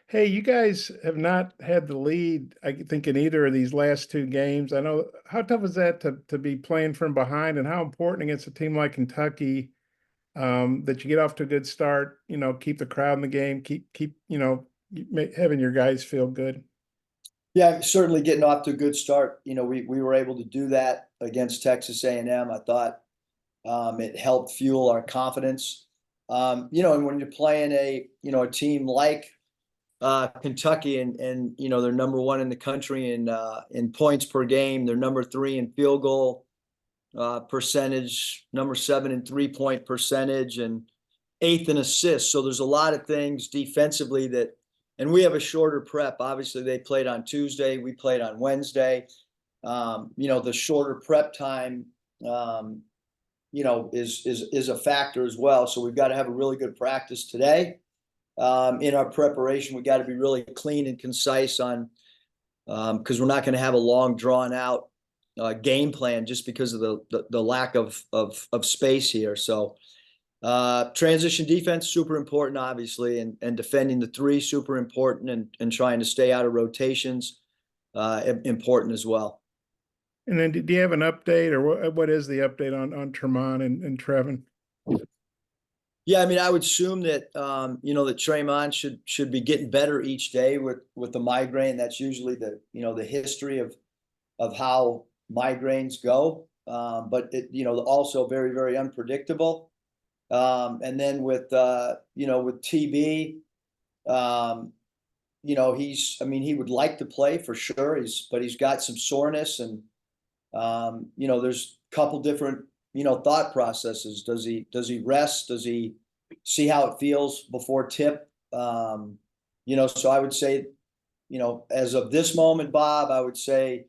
Hey, you guys have not had the lead, I think, in either of these last two games. I know how tough is that to be playing from behind, and how important against a team like Kentucky that you get off to a good start, keep the crowd in the game, keep having your guys feel good. Yeah, certainly getting off to a good start. We were able to do that against Texas A&M. I thought it helped fuel our confidence. And when you're playing a team like Kentucky and they're number one in the country in points per game, they're number three in field goal percentage, number seven in 3-point percentage, and eighth in assists. So there's a lot of things defensively and we have a shorter prep. Obviously, they played on Tuesday. We played on Wednesday. The shorter prep time, is a factor as well. So we've got to have a really good practice today. In our preparation, we got to be really clean and concise on because we're not going to have a long, drawn out game plan just because of the lack of space here. So transition defense, super important, obviously, and defending the three, super important, and trying to stay out of rotations, important as well. And then, do you have an update, or what is the update on Tremont and Treveon? Yeah, I mean, I would assume that that Trayon should be getting better each day with the migraine. That's usually the history of how migraines go, but it also very, very unpredictable. And then with TB, he would like to play for sure. But he's got some soreness, and there's a couple different thought processes. Does he rest? Does he see how it feels before tip? So I would say, as of this moment, Bob, I would say,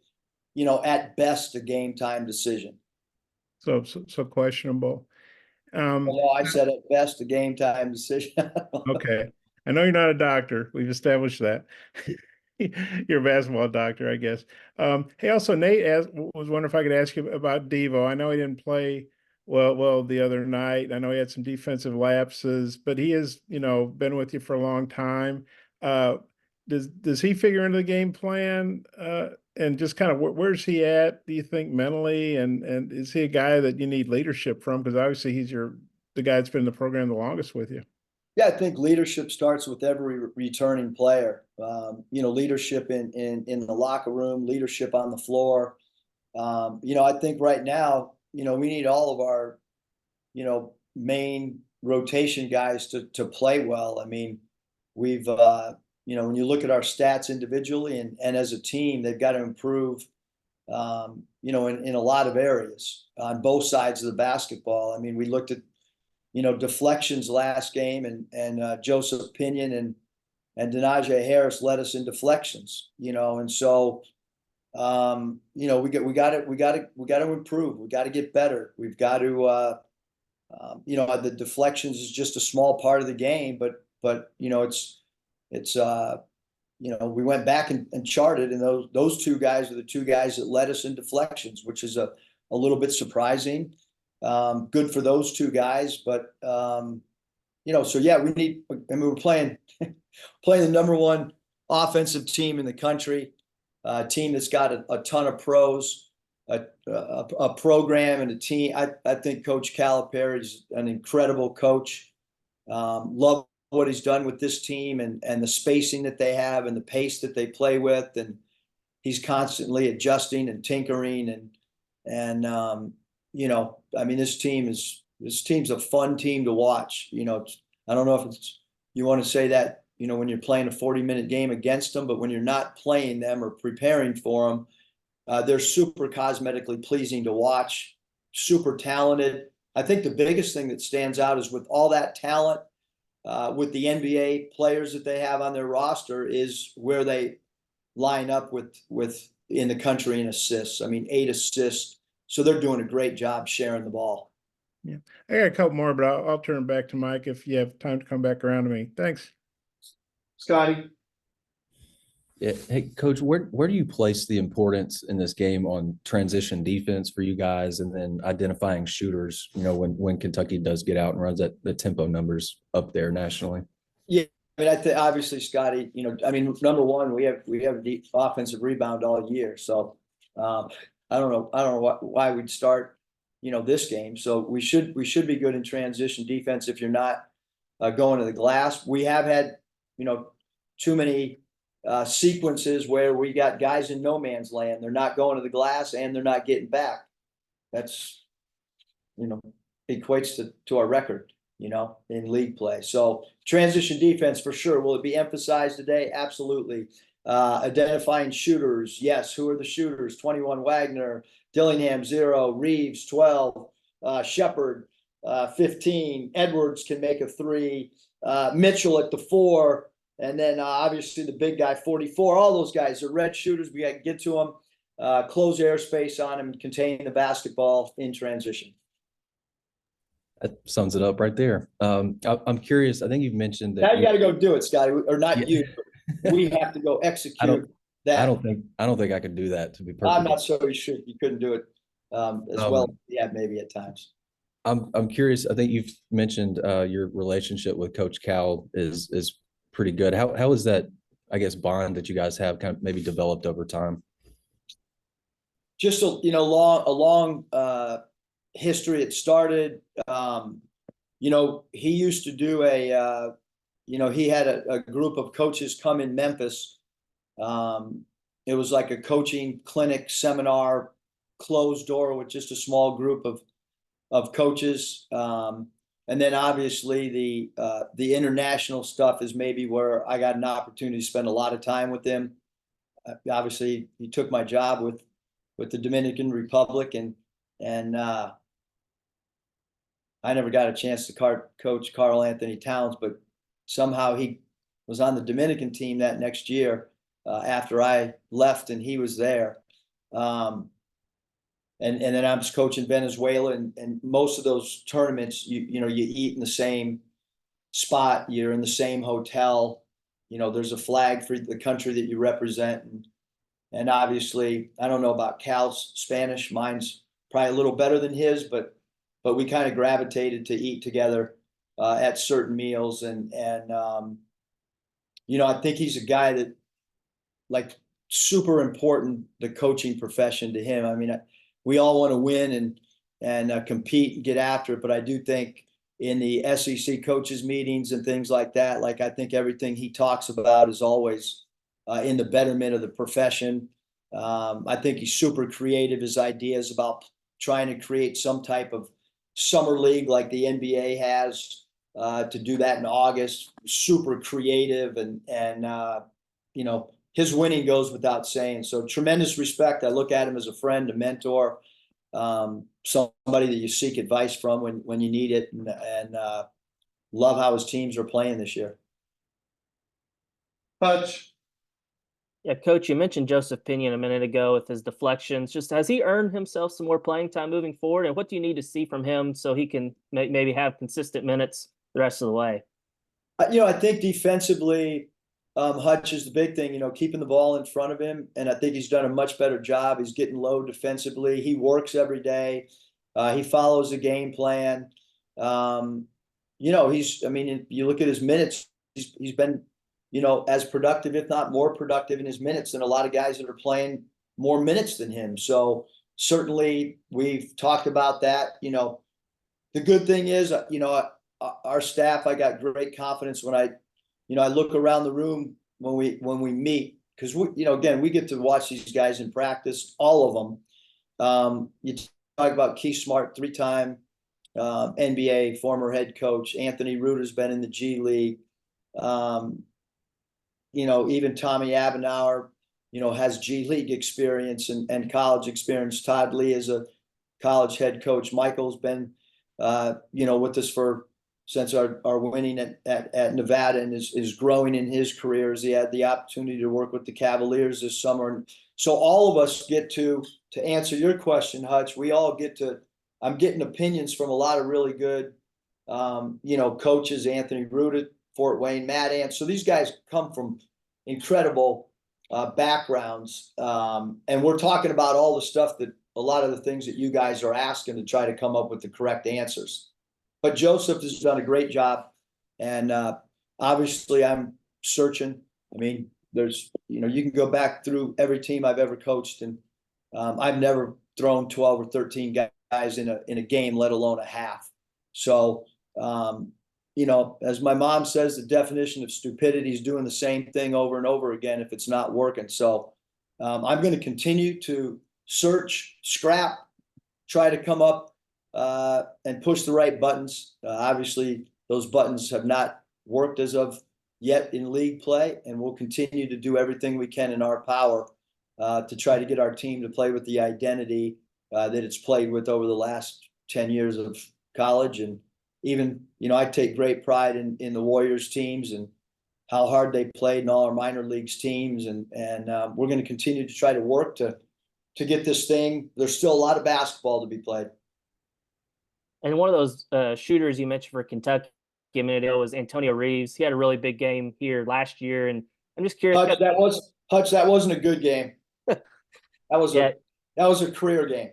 at best a game time decision. So questionable. Although I said at best a game time decision. Okay. I know you're not a doctor. We've established that. You're a basketball doctor, I guess. Hey, also Nate was wondering if I could ask you about Devo. I know he didn't play well the other night. I know he had some defensive lapses, but he has, been with you for a long time. Uh, does he figure into the game plan? And just kind of where's he at, do you think, mentally? And is he a guy that you need leadership from? Because obviously he's the guy that's been in the program the longest with you. Yeah, I think leadership starts with every returning player. Leadership in the locker room, leadership on the floor. I think right now, we need all of our, main rotation guys to play well. I mean, we've, when you look at our stats individually and as a team, they've got to improve, in a lot of areas on both sides of the basketball. I mean, we looked at deflections last game, and Joseph Pinion and Denaje Harris led us in deflections. And so we got to improve. We got to get better. We've got to the deflections is just a small part of the game, but it's we went back and charted, and those two guys are the two guys that led us in deflections, which is a little bit surprising. Good for those two guys, but so yeah, we're playing the number one offensive team in the country, a team that's got a ton of pros, a program and a team. I think Coach Calipari is an incredible coach. Love what he's done with this team and the spacing that they have and the pace that they play with, and he's constantly adjusting and tinkering and I mean, this team's a fun team to watch. I don't know if you want to say that, when you're playing a 40-minute game against them, but when you're not playing them or preparing for them, they're super cosmetically pleasing to watch, super talented. I think the biggest thing that stands out is with all that talent, with the NBA players that they have on their roster, is where they line up with in the country in assists. I mean, 8 assists. So they're doing a great job sharing the ball. Yeah. I got a couple more, but I'll turn it back to Mike if you have time to come back around to me. Thanks. Scotty. Yeah. Hey, Coach, where do you place the importance in this game on transition defense for you guys, and then identifying shooters, when Kentucky does get out and runs the tempo numbers up there nationally? Yeah, I mean, I think obviously Scotty, I mean, number one, we have deep offensive rebound all year. So I don't know why we'd start, this game. So we should be good in transition defense if you're not going to the glass. We have had, too many sequences where we got guys in no man's land. They're not going to the glass and they're not getting back. That's, equates to our record, in league play. So transition defense for sure. Will it be emphasized today? Absolutely. Identifying shooters. Yes. Who are the shooters? 21 Wagner, Dillingham 0, Reeves 12, Shepard 15. Edwards can make a 3. Mitchell at the 4. And then obviously the big guy 44. All those guys are red shooters. We got to get to them, close airspace on them, and contain the basketball in transition. That sums it up right there. I'm curious. I think you've mentioned that Now you got to go do it, Scotty, or not Yeah. you. But we have to go execute that. I don't think I could do that, to be perfect. I'm not so sure you couldn't do it as well. Yeah, maybe at times. I'm curious. I think you've mentioned your relationship with Coach Cal is pretty good. How is that, I guess, bond that you guys have kind of maybe developed over time? Just a long history. It started, he used to do he had a group of coaches come in Memphis. It was like a coaching clinic seminar, closed door with just a small group of coaches. And then obviously the international stuff is maybe where I got an opportunity to spend a lot of time with them. Obviously he took my job with the Dominican Republic, and I never got a chance to coach Karl Anthony Towns, but somehow he was on the Dominican team that next year after I left, and he was there. And then I was coaching Venezuela, and most of those tournaments, you eat in the same spot, you're in the same hotel, there's a flag for the country that you represent, and obviously I don't know about Cal's Spanish, mine's probably a little better than his, but we kind of gravitated to eat together at certain meals, and I think he's a guy that, like, super important, the coaching profession to him. I mean, we all want to win and compete and get after it, but I do think in the SEC coaches meetings and things like that, like, I think everything he talks about is always in the betterment of the profession. I think he's super creative. His ideas about trying to create some type of summer league like the NBA has, to do that in August, super creative, and his winning goes without saying. So tremendous respect. I look at him as a friend, a mentor, somebody that you seek advice from when you need it, and love how his teams are playing this year. Hutch. Yeah, Coach, you mentioned Joseph Pinion a minute ago with his deflections. Just, has he earned himself some more playing time moving forward? And what do you need to see from him so he can maybe have consistent minutes the rest of the way? I think defensively, Hutch is the big thing, keeping the ball in front of him. And I think he's done a much better job. He's getting low defensively. He works every day. He follows a game plan. You look at his minutes, he's been, as productive, if not more productive in his minutes than a lot of guys that are playing more minutes than him. So certainly we've talked about that. The good thing is, our staff, I got great confidence when I look around the room when we meet, because again, we get to watch these guys in practice, all of them. You talk about Keith Smart, 3-time NBA former head coach. Anthony Reuter's been in the G League. Even Tommy Abenauer, has G League experience and college experience. Todd Lee is a college head coach. Michael's been, with us since our winning at Nevada, and is growing in his career, as he had the opportunity to work with the Cavaliers this summer. So all of us get to answer your question, Hutch. I'm getting opinions from a lot of really good, coaches. Anthony Reuter, Fort Wayne, Matt Ant. So these guys come from incredible backgrounds, and we're talking about all the stuff that a lot of the things that you guys are asking to try to come up with the correct answers. But Joseph has done a great job, and Obviously I'm searching. I mean, you can go back through every team I've ever coached, and I've never thrown 12 or 13 guys in a game, let alone a half. So, as my mom says, the definition of stupidity is doing the same thing over and over again if it's not working. So I'm going to continue to search, scrap, try to come up and push the right buttons. Obviously, those buttons have not worked as of yet in league play, and we'll continue to do everything we can in our power to try to get our team to play with the identity that it's played with over the last 10 years of college. And even, I take great pride in the Warriors teams and how hard they played in all our minor leagues teams. And we're going to continue to try to work to get this thing. There's still a lot of basketball to be played. And one of those shooters you mentioned for Kentucky a minute ago was Antonio Reeves. He had a really big game here last year, and I'm just curious. Hutch, that wasn't a good game. That was a career game.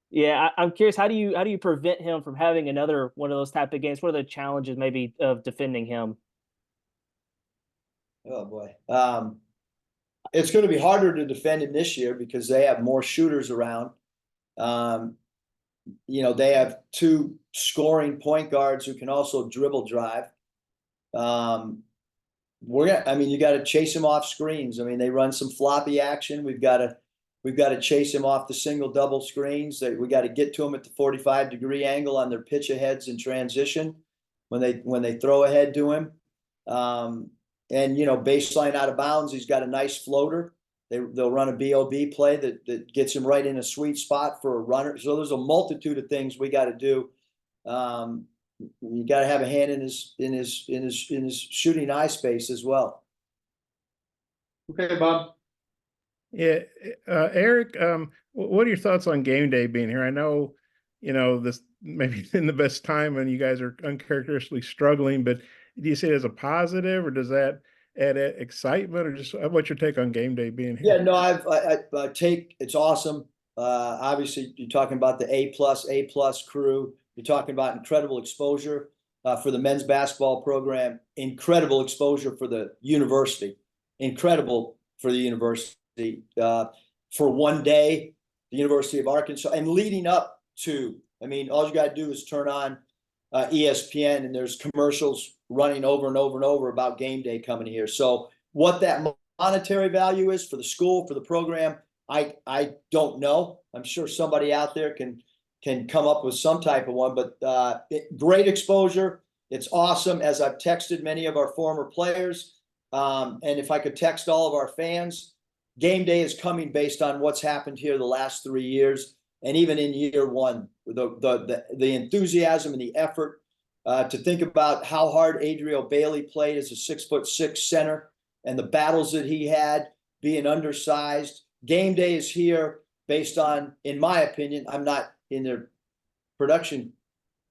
Yeah, I'm curious. How do you prevent him from having another one of those type of games? What are the challenges maybe of defending him? Oh boy, it's going to be harder to defend him this year because they have more shooters around. They have two scoring point guards who can also dribble drive. You got to chase him off screens. I mean, they run some floppy action. We've got to chase him off the single double screens. We got to get to him at the 45-degree angle on their pitch aheads in transition when they throw ahead to him. Baseline out of bounds, he's got a nice floater. They'll run a BOB play that gets him right in a sweet spot for a runner. So there's a multitude of things we got to do. You got to have a hand in his shooting eye space as well. Okay, Bob. Yeah, Eric, what are your thoughts on game day being here? I know, this maybe in the best time and you guys are uncharacteristically struggling, but do you see it as a positive, or does that add excitement, or just what's your take on game day being here? Yeah, no, I take it's awesome. Obviously, you're talking about the A+ crew. You're talking about incredible exposure for the men's basketball program, incredible exposure for the university, incredible for the university. For one day, the University of Arkansas, and leading up to, all you got to do is turn on ESPN, and there's commercials running over and over and over about game day coming here. So what that monetary value is for the school, for the program, I don't know. I'm sure somebody out there can come up with some type of one, but great exposure. It's awesome. As I've texted many of our former players, and if I could text all of our fans, game day is coming based on what's happened here the last 3 years. And even in year one, the enthusiasm and the effort to think about how hard Adriel Bailey played as a 6'6" center and the battles that he had being undersized. Game day is here based on, in my opinion, I'm not in their production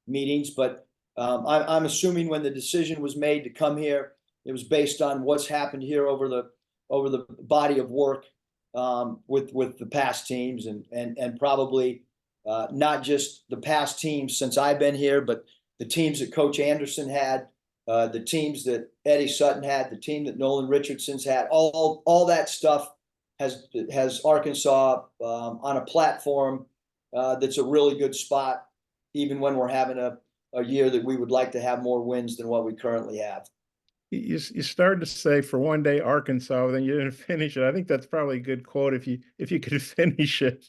meetings, but I'm assuming when the decision was made to come here, it was based on what's happened here over the body of work with the past teams and probably not just the past teams since I've been here, but the teams that Coach Anderson had, the teams that Eddie Sutton had, the team that Nolan Richardson's had, all that stuff has Arkansas on a platform that's a really good spot, even when we're having a year that we would like to have more wins than what we currently have. You started to say for one day Arkansas, then you didn't finish it. I think that's probably a good quote if you could finish it.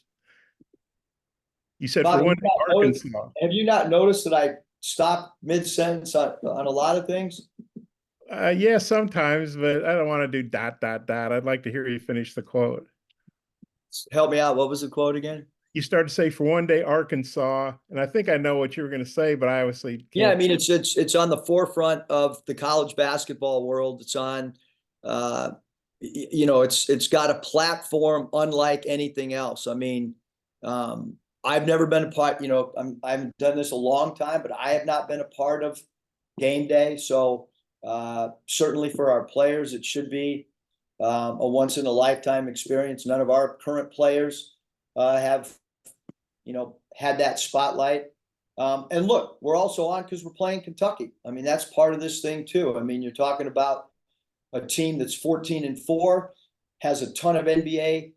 You said Bob, for one day Arkansas. Have you not noticed that I stop mid-sentence on a lot of things? Yeah, sometimes, but I don't want to do ... I'd like to hear you finish the quote. Help me out. What was the quote again? You started to say for one day Arkansas, and I think I know what you were going to say, but I obviously can't. Yeah, it's on the forefront of the college basketball world. It's on, it's got a platform unlike anything else. I've never been a part. I haven't done this a long time, but I have not been a part of game day. So certainly for our players, it should be a once in a lifetime experience. None of our current players have had that spotlight. And look, we're also on because we're playing Kentucky. I mean, that's part of this thing too. I mean, you're talking about a team that's 14-4, has a ton of NBA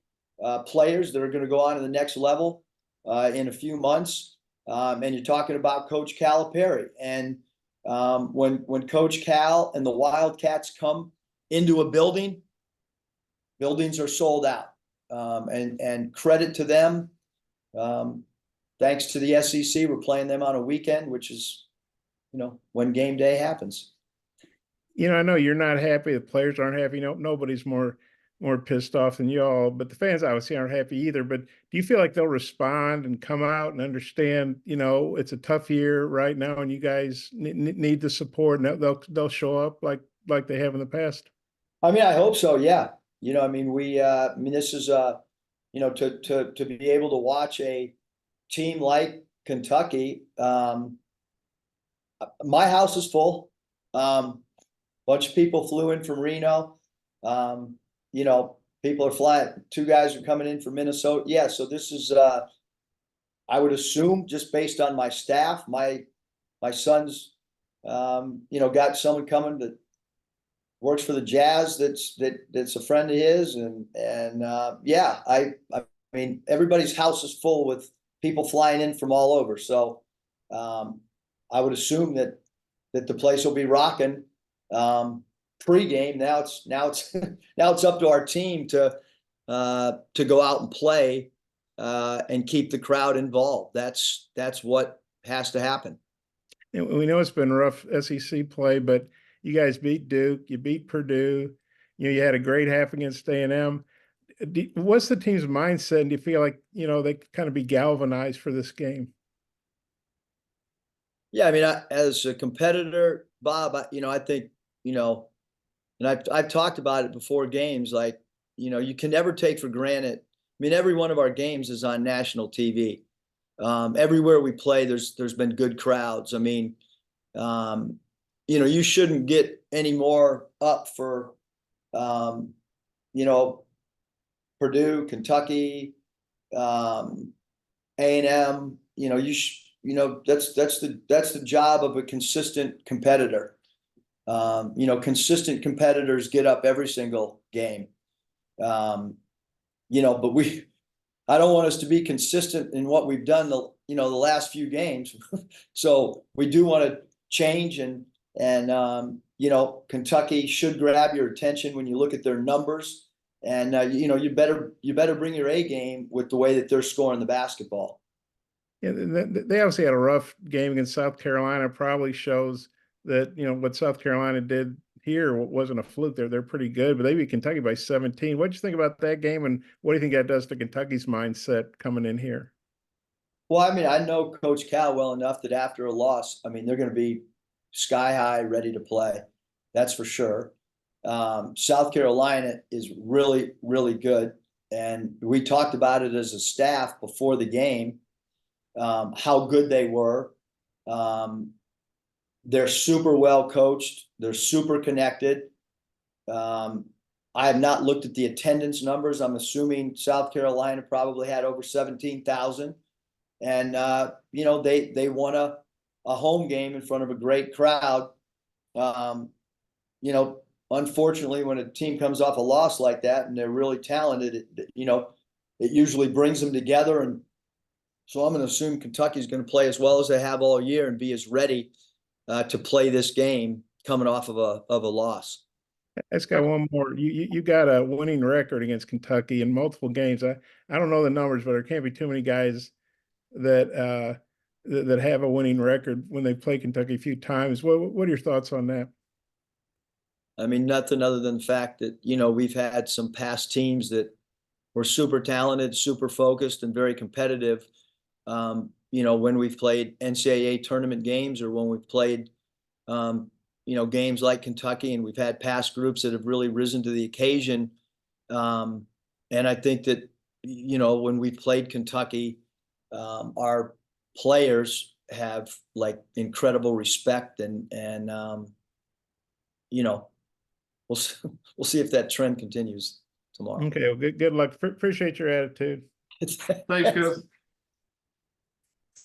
players that are going to go on to the next level in a few months. And you're talking about Coach Calipari. And when Coach Cal and the Wildcats come into a building, buildings are sold out. And credit to them. Thanks to the SEC, we're playing them on a weekend, which is, when game day happens. I know you're not happy. The players aren't happy. Nobody's more pissed off than y'all, but the fans obviously aren't happy either. But do you feel like they'll respond and come out and understand, it's a tough year right now and you guys need the support, and they'll show up like they have in the past? I mean, I hope so. Yeah. This is, to be able to watch a team like Kentucky, my house is full. Bunch of people flew in from Reno. People are flying. 2 guys are coming in from Minnesota. Yeah, so this is I would assume, just based on my staff, my son's got someone coming that works for the Jazz that's a friend of his, and yeah, I mean, everybody's house is full with people flying in from all over. So I would assume that the place will be rocking. Pre-game, now it's up to our team to go out and play and keep the crowd involved. That's what has to happen. And we know it's been rough SEC play, but you guys beat Duke, you beat Purdue, you had a great half against A&M. What's the team's mindset, and do you feel like they kind of be galvanized for this game? Yeah, I mean, as a competitor, Bob, I think, and I've talked about it before games, like, you can never take for granted. I mean, every one of our games is on national TV. Everywhere we play, there's been good crowds. I mean, you shouldn't get any more up for, Purdue, Kentucky, A&M. That's the job of a consistent competitor. Consistent competitors get up every single game. But I don't want us to be consistent in what we've done the last few games. So we do want to change, and Kentucky should grab your attention when you look at their numbers, and you better bring your A game with the way that they're scoring the basketball. Yeah, they obviously had a rough game against South Carolina. Probably shows that what South Carolina did here wasn't a fluke. They're pretty good, but they beat Kentucky by 17. What do you think about that game, and what do you think that does to Kentucky's mindset coming in here? Well, I mean, I know Coach Cal well enough that after a loss, I mean, they're going to be sky high, ready to play. That's for sure. South Carolina is really, really good, and we talked about it as a staff before the game, how good they were. They're super well coached. They're super connected. I have not looked at the attendance numbers. I'm assuming South Carolina probably had over 17,000. And, they won a home game in front of a great crowd. Unfortunately, when a team comes off a loss like that and they're really talented, it usually brings them together. And so I'm going to assume Kentucky's going to play as well as they have all year and be as ready to play this game coming off of a loss. I just got one more. You got a winning record against Kentucky in multiple games. I don't know the numbers, but there can't be too many guys that have a winning record when they play Kentucky a few times. What are your thoughts on that? I mean, nothing other than the fact that we've had some past teams that were super talented, super focused, and very competitive. When we've played NCAA tournament games, or when we've played, games like Kentucky, and we've had past groups that have really risen to the occasion. And I think that, when we've played Kentucky, our players have like incredible respect, and we'll see if that trend continues tomorrow. Okay, well, good luck. Appreciate your attitude. Thanks, guys.